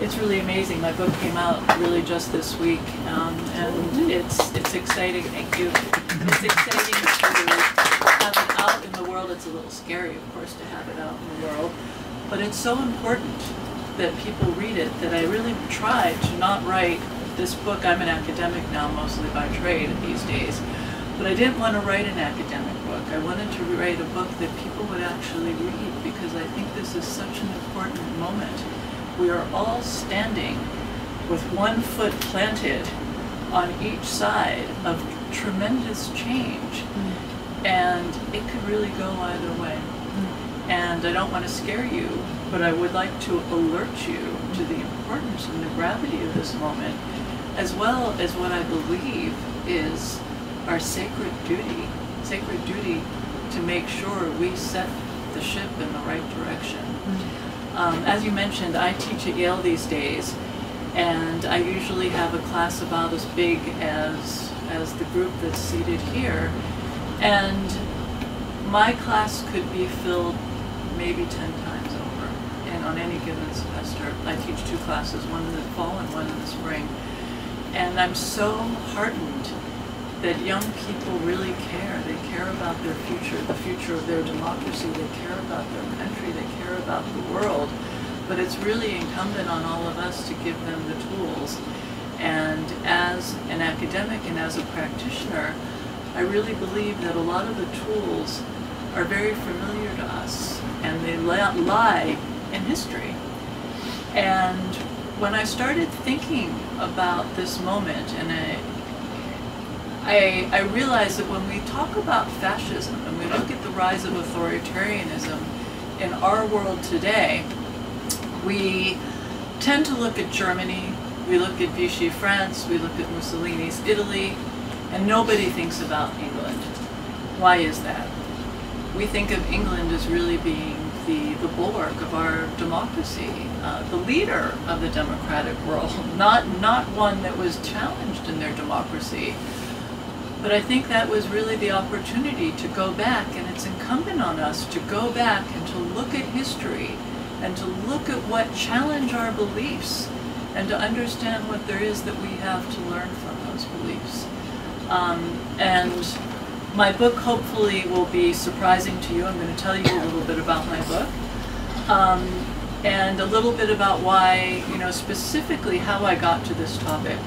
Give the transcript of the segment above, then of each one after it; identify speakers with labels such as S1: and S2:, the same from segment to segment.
S1: It's really amazing. My book came out really just this week, and it's exciting. Thank you. It's exciting to have it out in the world. It's a little scary, of course, to have it out in the world, but it's so important that people read it that I really tried to not write this book. I'm an academic now, mostly by trade these days, but I didn't want to write an academic book. I wanted to write a book that people would actually read, because I think this is such an important moment. We are all standing with one foot planted on each side of tremendous change, and it could really go either way. And I don't want to scare you, but I would like to alert you to the importance and the gravity of this moment, as well as what I believe is our sacred duty to make sure we set the ship in the right direction. As you mentioned, I teach at Yale these days, and I usually have a class about as big as the group that's seated here, and my class could be filled maybe 10 times over, and on any given semester. I teach 2 classes, one in the fall and one in the spring, and I'm so heartened that young people really care. They care about their future, the future of their democracy. They care about their country. They care about the world. But it's really incumbent on all of us to give them the tools. And as an academic and as a practitioner, I really believe that a lot of the tools are very familiar to us, and they lie in history. And when I started thinking about this moment, and I realized that when we talk about fascism and we look at the rise of authoritarianism in our world today, we tend to look at Germany, we look at Vichy France, we look at Mussolini's Italy, and nobody thinks about England. Why is that? We think of England as really being the bulwark of our democracy, the leader of the democratic world, not one that was challenged in their democracy. But I think that was really the opportunity to go back, and it's incumbent on us to go back and to look at history and to look at what challenge our beliefs and to understand what there is that we have to learn from those beliefs. And my book hopefully will be surprising to you. I'm going to tell you a little bit about my book and a little bit about why, specifically how I got to this topic.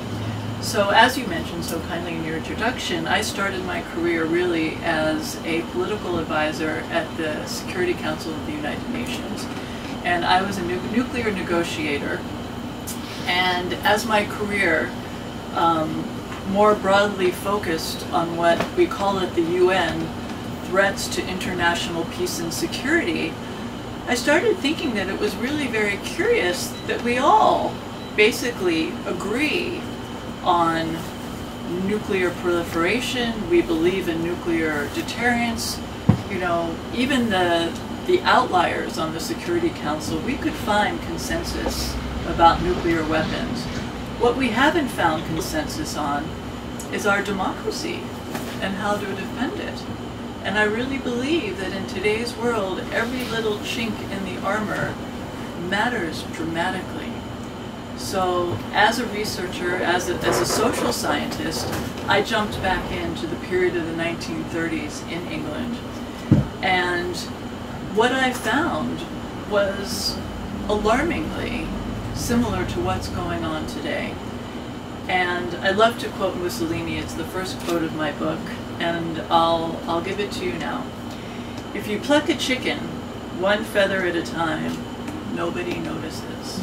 S1: So as you mentioned so kindly in your introduction, I started my career really as a political advisor at the Security Council of the United Nations. And I was a nuclear negotiator. And as my career more broadly focused on what we call at the UN, threats to international peace and security, I started thinking that it was really very curious that we all basically agree on nuclear proliferation. We believe in nuclear deterrence. Even the outliers on the Security Council, we could find consensus about nuclear weapons. What we haven't found consensus on is our democracy and how to defend it. And I really believe that in today's world, every little chink in the armor matters dramatically. So as a researcher, as a social scientist, I jumped back into the period of the 1930s in England. And what I found was alarmingly similar to what's going on today. And I love to quote Mussolini. It's the first quote of my book, and I'll give it to you now. If you pluck a chicken one feather at a time, nobody notices.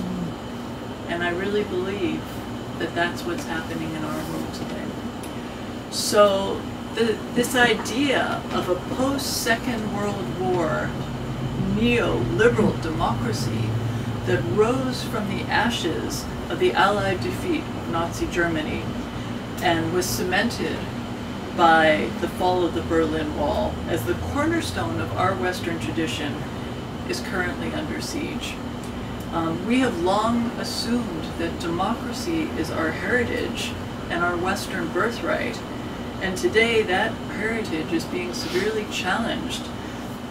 S1: And I really believe that that's what's happening in our world today. So this idea of a post-Second World War neoliberal democracy that rose from the ashes of the Allied defeat of Nazi Germany and was cemented by the fall of the Berlin Wall as the cornerstone of our Western tradition is currently under siege. We have long assumed that democracy is our heritage and our Western birthright, and today that heritage is being severely challenged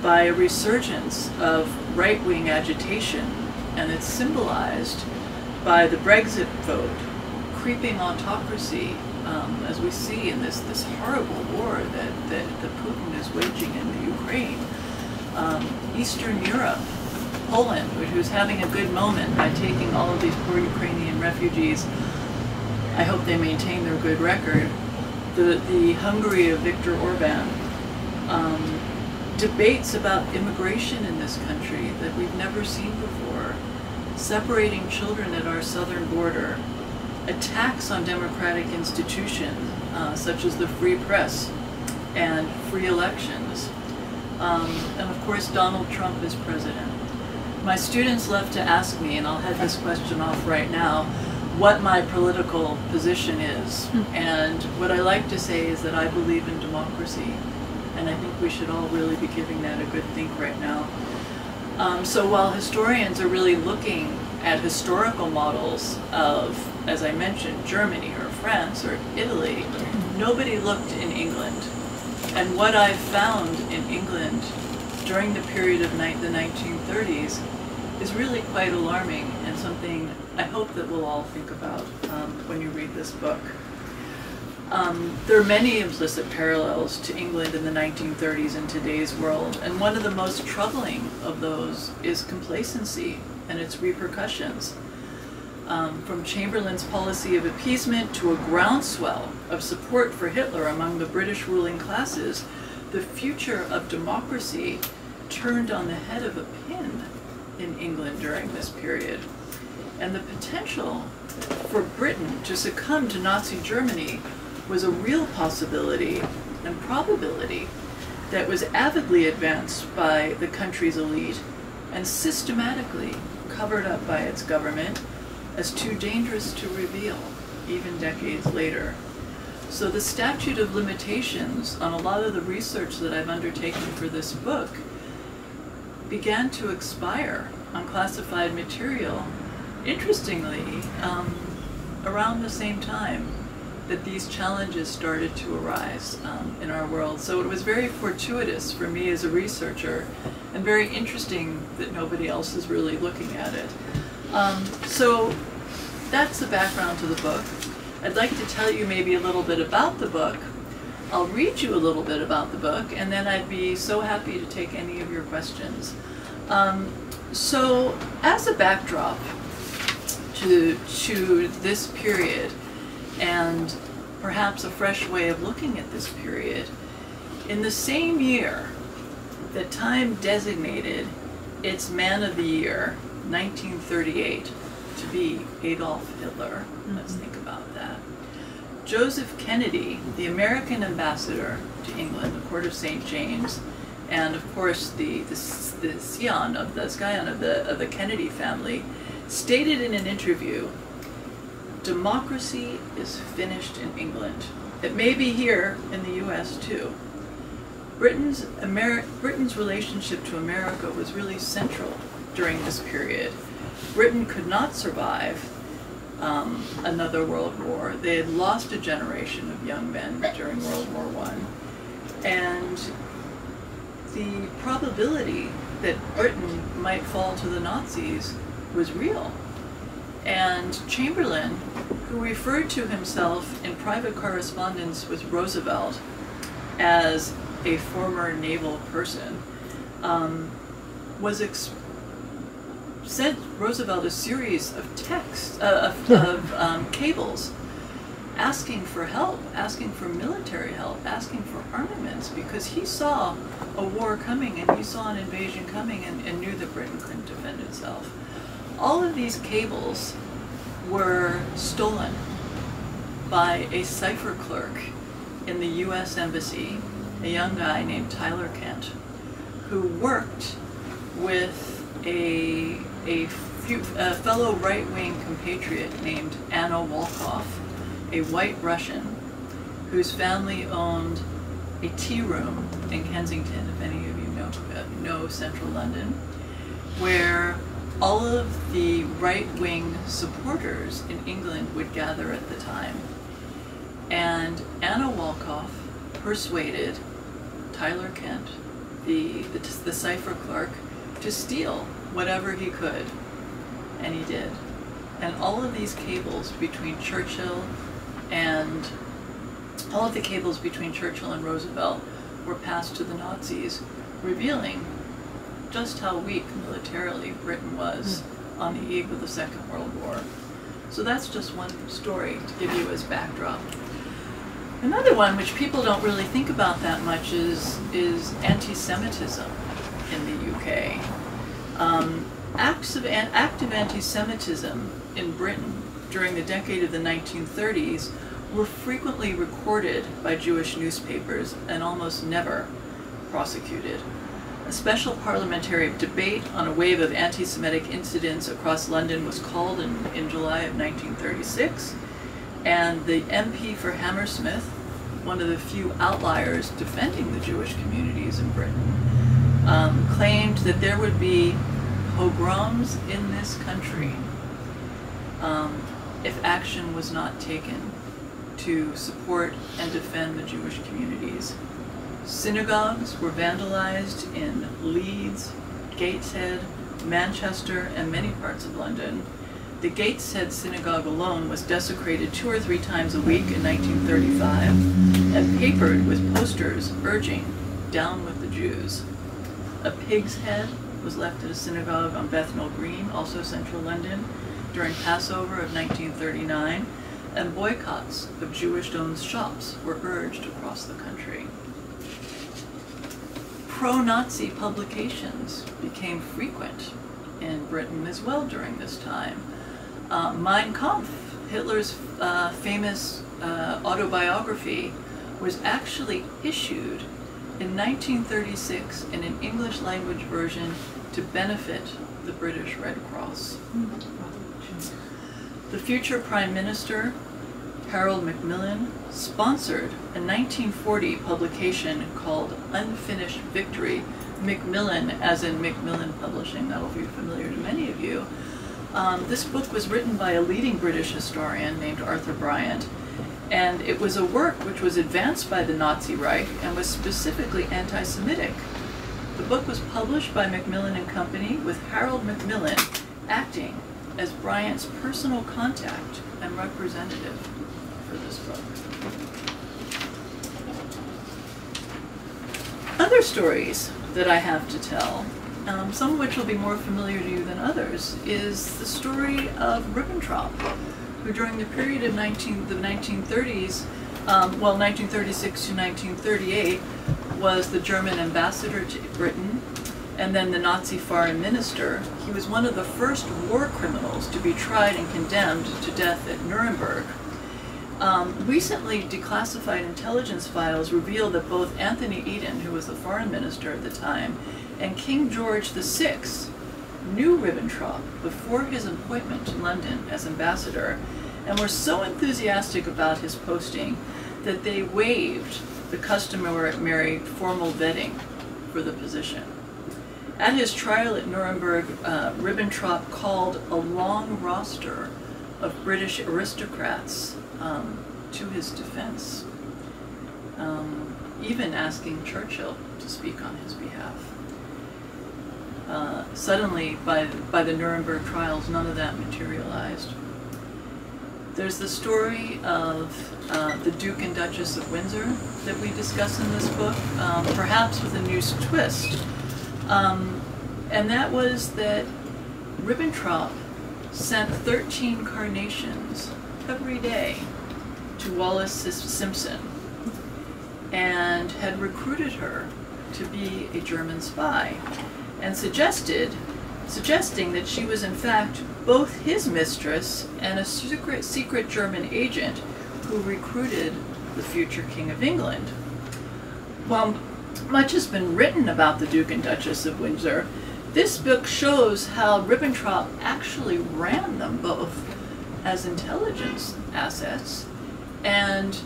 S1: by a resurgence of right-wing agitation, and it's symbolized by the Brexit vote, creeping autocracy, as we see in this horrible war that Putin is waging in the Ukraine, Eastern Europe, Poland, who's having a good moment by taking all of these poor Ukrainian refugees. I hope they maintain their good record. The Hungary of Viktor Orban, debates about immigration in this country that we've never seen before, separating children at our southern border, attacks on democratic institutions such as the free press and free elections, and of course Donald Trump is president. My students love to ask me, and I'll head this question off right now, what my political position is. And what I like to say is that I believe in democracy, and I think we should all really be giving that a good think right now. So while historians are really looking at historical models of, as I mentioned, Germany or France or Italy, nobody looked in England. And what I found in England during the period of the 1930s is really quite alarming, and something I hope that we'll all think about when you read this book. There are many implicit parallels to England in the 1930s and today's world, and one of the most troubling of those is complacency and its repercussions. From Chamberlain's policy of appeasement to a groundswell of support for Hitler among the British ruling classes, the future of democracy turned on the head of a pin in England during this period. And the potential for Britain to succumb to Nazi Germany was a real possibility and probability that was avidly advanced by the country's elite and systematically covered up by its government as too dangerous to reveal, even decades later. So the statute of limitations on a lot of the research that I've undertaken for this book began to expire on classified material, interestingly, around the same time that these challenges started to arise in our world. So it was very fortuitous for me as a researcher, and very interesting that nobody else is really looking at it. So that's the background to the book. I'd like to tell you maybe a little bit about the book. I'll read you a little bit about the book, and then I'd be so happy to take any of your questions. So as a backdrop to this period, and perhaps a fresh way of looking at this period, in the same year that Time designated its Man of the Year, 1938, to be Adolf Hitler. Let's think about that. Joseph Kennedy, the American ambassador to England, the Court of St. James, and of course the scion of the Kennedy family, stated in an interview, "Democracy is finished in England. It may be here in the US too." Britain's relationship to America was really central during this period. Britain could not survive another world war. They had lost a generation of young men during World War I. And the probability that Britain might fall to the Nazis was real. And Chamberlain, who referred to himself in private correspondence with Roosevelt as a former naval person, sent Roosevelt a series of texts, cables, asking for help, asking for military help, asking for armaments, because he saw a war coming, and he saw an invasion coming, and knew that Britain couldn't defend itself. All of these cables were stolen by a cipher clerk in the US Embassy, a young guy named Tyler Kent, who worked with a fellow right-wing compatriot named Anna Wolkoff, a white Russian whose family owned a tea room in Kensington, if any of you know central London, where all of the right-wing supporters in England would gather at the time. And Anna Wolkoff persuaded Tyler Kent, the cipher clerk, to steal whatever he could, and he did. And all of these cables between Churchill and Roosevelt were passed to the Nazis, revealing just how weak militarily Britain was on the eve of the Second World War. So that's just one story to give you as backdrop. Another one, which people don't really think about that much, is anti-Semitism in the UK. Active anti-Semitism in Britain during the decade of the 1930s were frequently recorded by Jewish newspapers and almost never prosecuted. A special parliamentary debate on a wave of anti-Semitic incidents across London was called in July of 1936, and the MP for Hammersmith, one of the few outliers defending the Jewish communities in Britain, claimed that there would be pogroms in this country if action was not taken to support and defend the Jewish communities. Synagogues were vandalized in Leeds, Gateshead, Manchester, and many parts of London. The Gateshead synagogue alone was desecrated 2 or 3 times a week in 1935 and papered with posters urging "Down with the Jews." A pig's head was left at a synagogue on Bethnal Green, also central London, during Passover of 1939, and boycotts of Jewish-owned shops were urged across the country. Pro-Nazi publications became frequent in Britain as well during this time. Mein Kampf, Hitler's famous autobiography, was actually issued in 1936 in an English language version to benefit the British Red Cross. The future Prime Minister, Harold Macmillan, sponsored a 1940 publication called Unfinished Victory. Macmillan, as in Macmillan Publishing, that will be familiar to many of you. This book was written by a leading British historian named Arthur Bryant, and it was a work which was advanced by the Nazi Reich and was specifically anti-Semitic. The book was published by Macmillan and Company, with Harold Macmillan acting as Bryant's personal contact and representative for this book. Other stories that I have to tell, some of which will be more familiar to you than others, is the story of Ribbentrop, who during the period of the 1930s, 1936 to 1938, was the German ambassador to Britain, and then the Nazi foreign minister. He was one of the first war criminals to be tried and condemned to death at Nuremberg. Recently, declassified intelligence files reveal that both Anthony Eden, who was the foreign minister at the time, and King George VI knew Ribbentrop before his appointment to London as ambassador, and were so enthusiastic about his posting that they waived the customary formal vetting for the position. At his trial at Nuremberg, Ribbentrop called a long roster of British aristocrats to his defense, even asking Churchill to speak on his behalf. Suddenly, by the Nuremberg trials, none of that materialized. There's the story of the Duke and Duchess of Windsor that we discuss in this book, perhaps with a new twist. And that was that Ribbentrop sent 13 carnations every day to Wallis Simpson and had recruited her to be a German spy, and suggesting that she was in fact both his mistress and a secret German agent who recruited the future King of England. While much has been written about the Duke and Duchess of Windsor, this book shows how Ribbentrop actually ran them both as intelligence assets and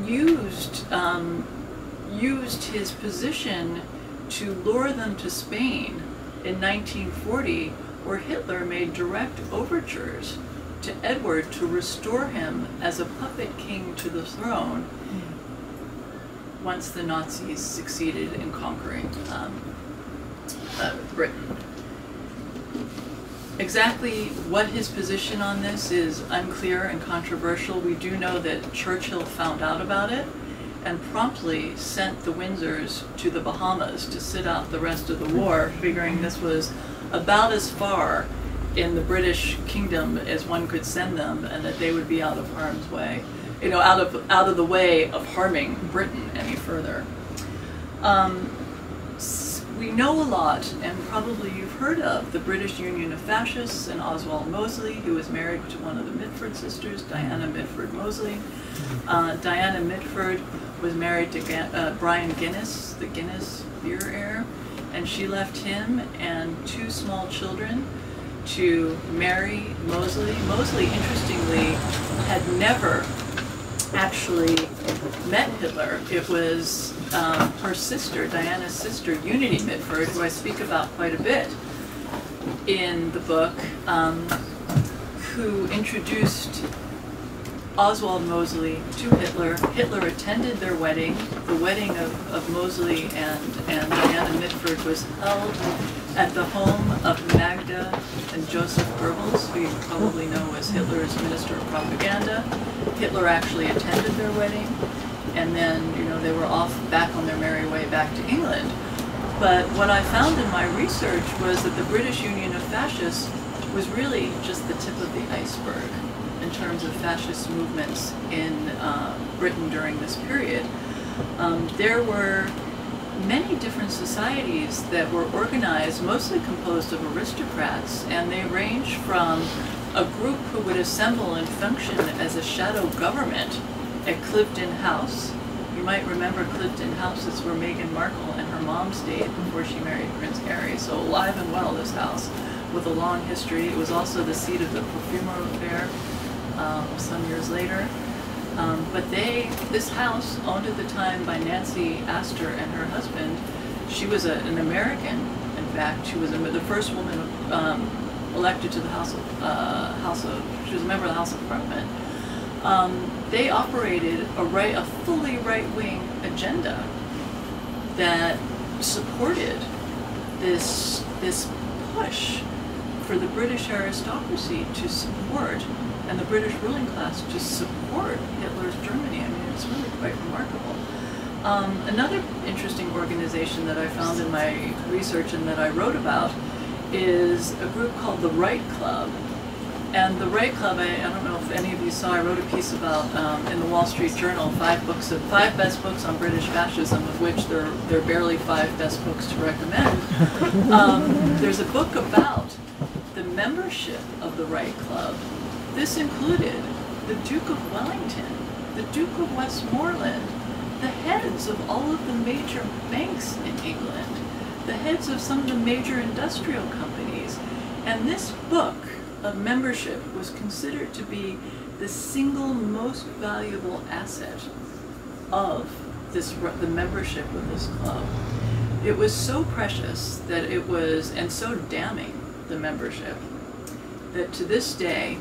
S1: used his position to lure them to Spain in 1940, where Hitler made direct overtures to Edward to restore him as a puppet king to the throne once the Nazis succeeded in conquering Britain. Exactly what his position on this is unclear and controversial. We do know that Churchill found out about it and promptly sent the Windsors to the Bahamas to sit out the rest of the war, figuring this was about as far in the British kingdom as one could send them, and that they would be out of harm's way, you know, out of the way of harming Britain any further. We know a lot, and probably you've heard of the British Union of Fascists and Oswald Mosley, who was married to one of the Mitford sisters, Diana Mitford Mosley. Diana Mitford was married to Brian Guinness, the Guinness beer heir, and she left him and 2 small children to marry Mosley. Mosley, interestingly, had never actually met Hitler. It was her sister, Diana's sister, Unity Mitford, who I speak about quite a bit in the book, who introduced Oswald Mosley to Hitler. Hitler attended their wedding. The wedding of Mosley and Diana Mitford was held at the home of Magda and Joseph Goebbels, who you probably know as Hitler's Minister of Propaganda. Hitler actually attended their wedding, and then, you know, they were off back on their merry way back to England. But what I found in my research was that the British Union of Fascists was really just the tip of the iceberg in terms of fascist movements in Britain during this period. There were many different societies that were organized, mostly composed of aristocrats, and they ranged from a group who would assemble and function as a shadow government at Clifton House. You might remember Clifton House. It's where Meghan Markle and her mom stayed before she married Prince Harry. So alive and well, this house, with a long history. It was also the seat of the Perfumer affair some years later. But this house, owned at the time by Nancy Astor and her husband, she was an American, in fact. She was the first woman elected to the she was a member of the House of Parliament. They operated a fully right-wing agenda that supported this push for the British aristocracy to support, and the British ruling class to support Hitler's Germany. I mean, it's really quite remarkable. Another interesting organization that I found in my research and that I wrote about is a group called the Right Club. And the Right Club, I don't know if any of you saw, I wrote a piece about in the Wall Street Journal, 5 best books on British fascism, of which there are barely 5 best books to recommend. There's a book about the membership of the Right Club. This included the Duke of Wellington, the Duke of Westmoreland, the heads of all of the major banks in England, the heads of some of the major industrial companies. And this book of membership was considered to be the single most valuable asset of the membership of this club. It was so precious that it was, and so damning, the membership, that to this day,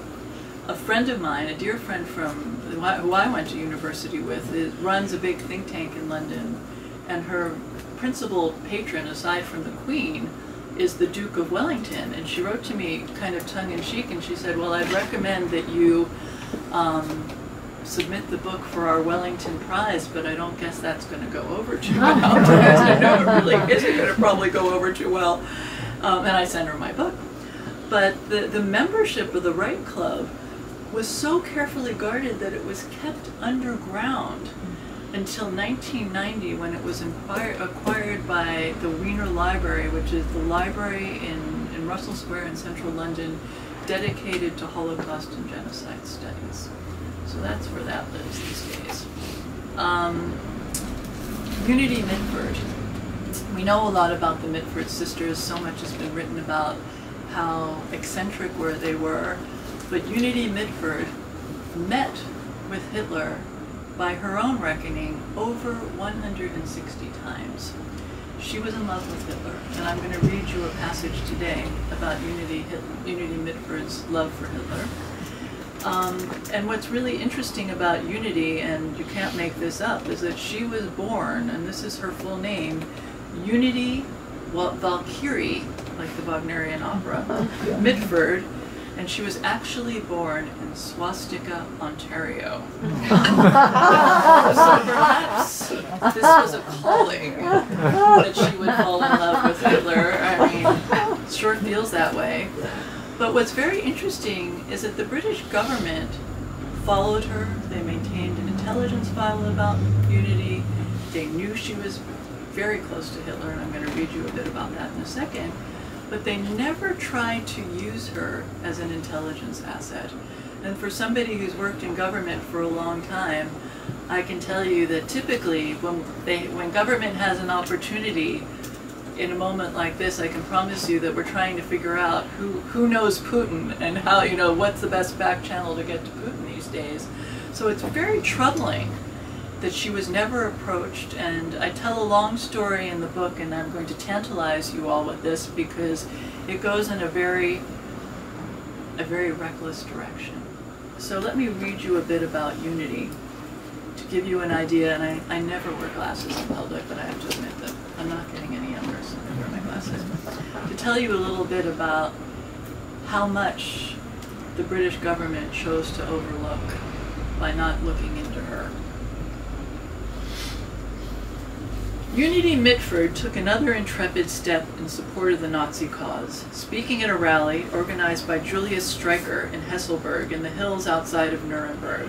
S1: a friend of mine, a dear friend who I went to university with, runs a big think tank in London, and her principal patron, aside from the Queen, is the Duke of Wellington. And she wrote to me kind of tongue-in-cheek, and she said, well, I'd recommend that you submit the book for our Wellington Prize, but I don't guess that's going to go over too well. I know it really isn't going to probably go over too well. And I sent her my book. But the membership of the Right Club was so carefully guarded that it was kept underground until 1990, when it was acquired by the Wiener Library, which is the library in Russell Square in central London, dedicated to Holocaust and genocide studies. So that's where that lives these days. Unity Mitford. We know a lot about the Mitford sisters. So much has been written about how eccentric they were. But Unity Mitford met with Hitler, by her own reckoning, over 160 times. She was in love with Hitler, and I'm going to read you a passage today about Unity Mitford's love for Hitler. And what's really interesting about Unity, and you can't make this up, is that she was born, and this is her full name, Unity Valkyrie like the Wagnerian opera, Mitford, and she was actually born in Swastika, Ontario. So perhaps this was a calling that she would fall in love with Hitler. I mean, it sure feels that way. But what's very interesting is that the British government followed her. They maintained an intelligence file about Unity. They knew she was very close to Hitler, and I'm going to read you a bit about that in a second. But they never tried to use her as an intelligence asset. And for somebody who's worked in government for a long time, I can tell you that typically when government has an opportunity in a moment like this, I can promise you that we're trying to figure out who knows Putin and how, you know, what's the best back channel to get to Putin these days. So it's very troubling that she was never approached, and I tell a long story in the book, and I'm going to tantalize you all with this because it goes in a very reckless direction. So let me read you a bit about Unity to give you an idea, and I never wear glasses in public, but I have to admit that I'm not getting any younger, so I wear my glasses. To tell you a little bit about how much the British government chose to overlook by not looking into her. Unity Mitford took another intrepid step in support of the Nazi cause, speaking at a rally organized by Julius Streicher in Hesselberg in the hills outside of Nuremberg.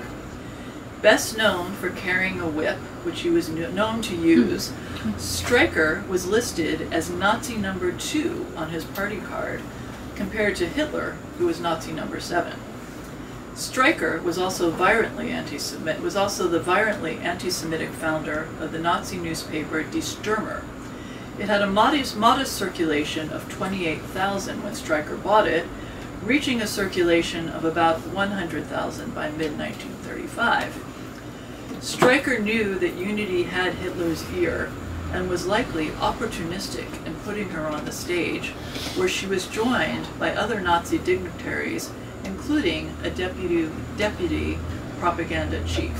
S1: Best known for carrying a whip, which he was known to use, Streicher was listed as Nazi number 2 on his party card, compared to Hitler, who was Nazi number 7. Streicher was also the violently anti-Semitic founder of the Nazi newspaper Die Stürmer. It had a modest circulation of 28,000 when Streicher bought it, reaching a circulation of about 100,000 by mid-1935. Streicher knew that Unity had Hitler's ear and was likely opportunistic in putting her on the stage, where she was joined by other Nazi dignitaries, including a deputy propaganda chief.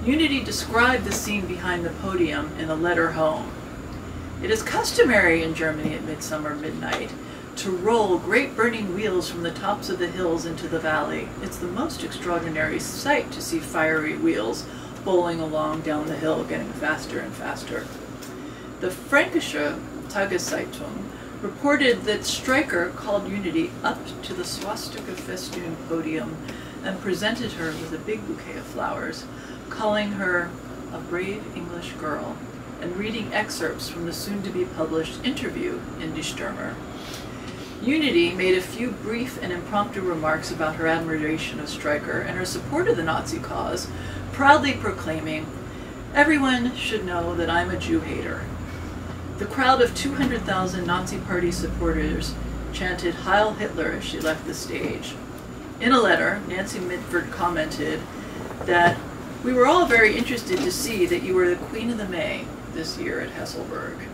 S1: Unity described the scene behind the podium in a letter home. It is customary in Germany at midsummer midnight to roll great burning wheels from the tops of the hills into the valley. It's the most extraordinary sight to see fiery wheels bowling along down the hill, getting faster and faster. The Fränkische Tageszeitung reported that Streicher called Unity up to the swastika festoon podium and presented her with a big bouquet of flowers, calling her a brave English girl, and reading excerpts from the soon-to-be-published interview in Die Stürmer. Unity made a few brief and impromptu remarks about her admiration of Streicher and her support of the Nazi cause, proudly proclaiming, "Everyone should know that I'm a Jew hater." The crowd of 200,000 Nazi Party supporters chanted Heil Hitler as she left the stage. In a letter, Nancy Mitford commented that, "We were all very interested to see that you were the Queen of the May this year at Hesselberg."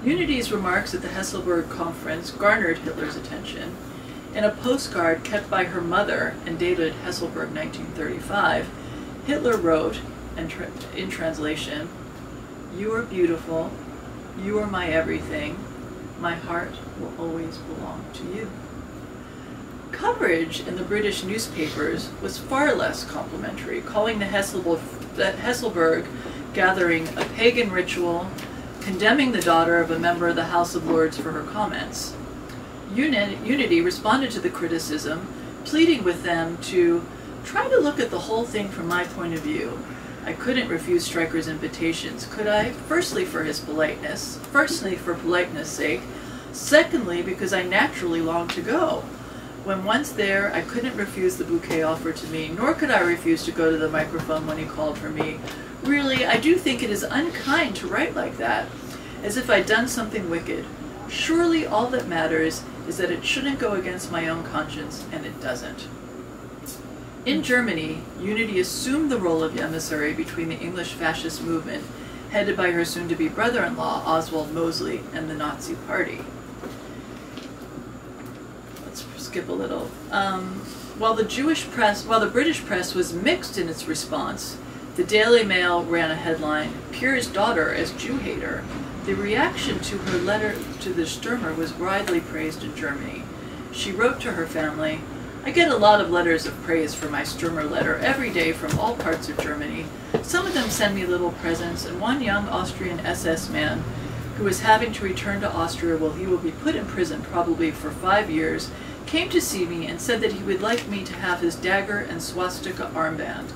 S1: Unity's remarks at the Hesselberg conference garnered Hitler's attention. In a postcard kept by her mother and dated Hesselberg 1935, Hitler wrote, in translation, "You are beautiful. You are my everything. My heart will always belong to you." Coverage in the British newspapers was far less complimentary, calling the Hesselberg gathering a pagan ritual, condemning the daughter of a member of the House of Lords for her comments. Unity responded to the criticism, pleading with them to try to look at the whole thing from my point of view. I couldn't refuse Streicher's invitations, could I? Firstly, for politeness' sake. Secondly, because I naturally longed to go. When once there, I couldn't refuse the bouquet offered to me, nor could I refuse to go to the microphone when he called for me. Really, I do think it is unkind to write like that, as if I'd done something wicked. Surely all that matters is that it shouldn't go against my own conscience, and it doesn't. In Germany, Unity assumed the role of emissary between the English fascist movement, headed by her soon-to-be brother-in-law, Oswald Mosley, and the Nazi Party. Let's skip a little. While the British press was mixed in its response, the Daily Mail ran a headline, "Peer's daughter as Jew hater." The reaction to her letter to the Stürmer was widely praised in Germany. She wrote to her family, "I get a lot of letters of praise for my Stürmer letter every day from all parts of Germany. Some of them send me little presents, and one young Austrian SS man who is having to return to Austria while he will be put in prison probably for 5 years, came to see me and said that he would like me to have his dagger and swastika armband.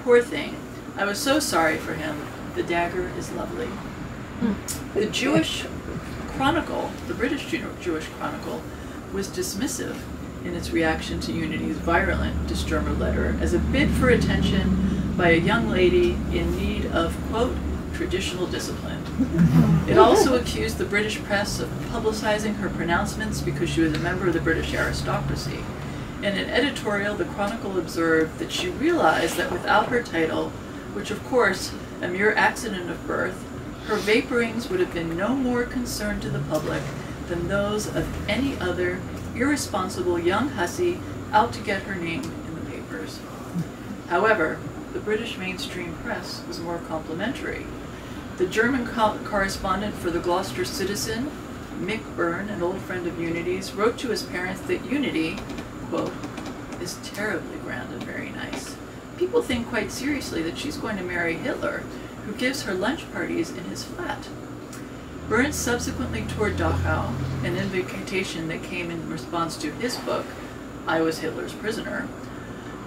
S1: Poor thing. I was so sorry for him. The dagger is lovely." The Jewish Chronicle, the British Jewish Chronicle, was dismissive in its reaction to Unity's virulent Stürmer letter as a bid for attention by a young lady in need of, quote, traditional discipline. It also accused the British press of publicizing her pronouncements because she was a member of the British aristocracy. In an editorial, the Chronicle observed that she realized that without her title, which of course, a mere accident of birth, her vaporings would have been no more concern to the public than those of any other irresponsible young hussy out to get her name in the papers. However, the British mainstream press was more complimentary. The German correspondent for the Gloucester Citizen, Mick Byrne, an old friend of Unity's, wrote to his parents that Unity, quote, is terribly grand and very nice. People think quite seriously that she's going to marry Hitler, who gives her lunch parties in his flat. Byrne subsequently toured Dachau, an invitation that came in response to his book, I Was Hitler's Prisoner.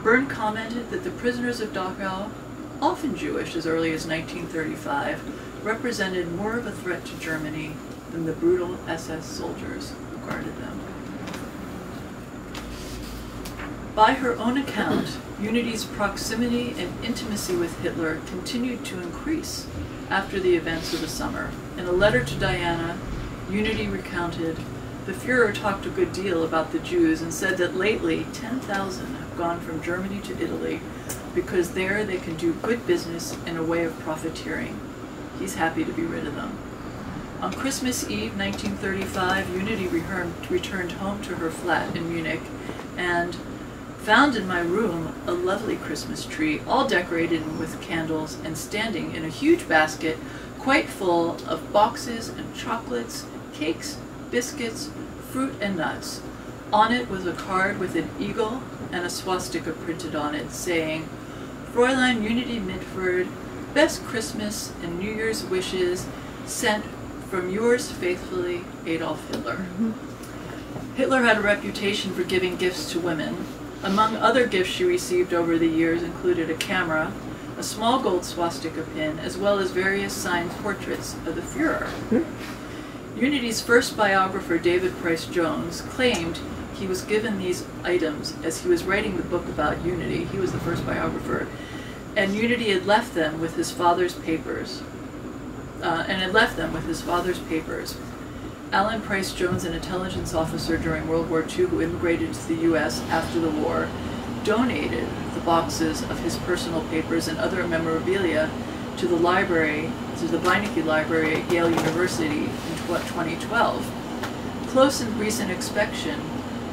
S1: Byrne commented that the prisoners of Dachau, often Jewish as early as 1935, represented more of a threat to Germany than the brutal SS soldiers who guarded them. By her own account, Unity's proximity and intimacy with Hitler continued to increase after the events of the summer. In a letter to Diana, Unity recounted, "The Führer talked a good deal about the Jews and said that lately 10,000 have gone from Germany to Italy because there they can do good business in a way of profiteering. He's happy to be rid of them." On Christmas Eve 1935, Unity returned home to her flat in Munich and found in my room a lovely Christmas tree, all decorated with candles and standing in a huge basket quite full of boxes and chocolates, cakes, biscuits, fruit and nuts. On it was a card with an eagle and a swastika printed on it saying, "Fräulein Unity Mitford, best Christmas and New Year's wishes sent from yours faithfully, Adolf Hitler." Hitler had a reputation for giving gifts to women. Among other gifts she received over the years included a camera, a small gold swastika pin, as well as various signed portraits of the Führer. Unity's first biographer, David Price Jones, claimed he was given these items as he was writing the book about Unity. He was the first biographer. And Unity had left them with his father's papers. Alan Price Jones, an intelligence officer during World War II who immigrated to the U.S. after the war, donated the boxes of his personal papers and other memorabilia to the Beinecke Library at Yale University in 2012. Close and recent inspection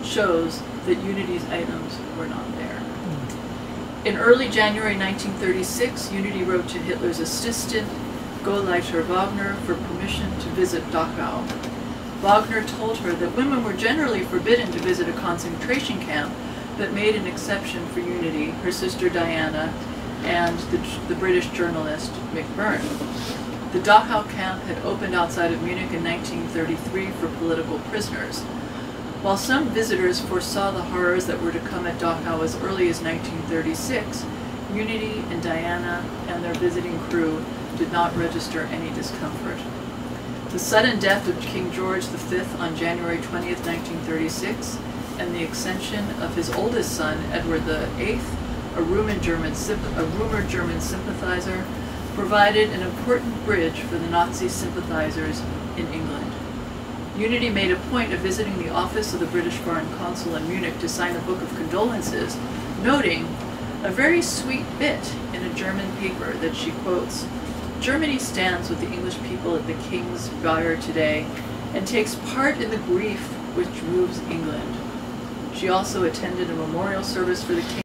S1: shows that Unity's items were not there. In early January 1936, Unity wrote to Hitler's assistant, Gauleiter Wagner, for permission to visit Dachau. Wagner told her that women were generally forbidden to visit a concentration camp, but made an exception for Unity, her sister Diana, and the British journalist Mick Byrne. The Dachau camp had opened outside of Munich in 1933 for political prisoners. While some visitors foresaw the horrors that were to come at Dachau as early as 1936, Unity and Diana and their visiting crew did not register any discomfort. The sudden death of King George V on January 20th, 1936, and the accession of his oldest son, Edward VIII, a rumored German sympathizer, provided an important bridge for the Nazi sympathizers in England. Unity made a point of visiting the office of the British Foreign Consul in Munich to sign a book of condolences, noting a very sweet bit in a German paper that she quotes, "Germany stands with the English people at the King's Bier today and takes part in the grief which moves England." She also attended a memorial service for the King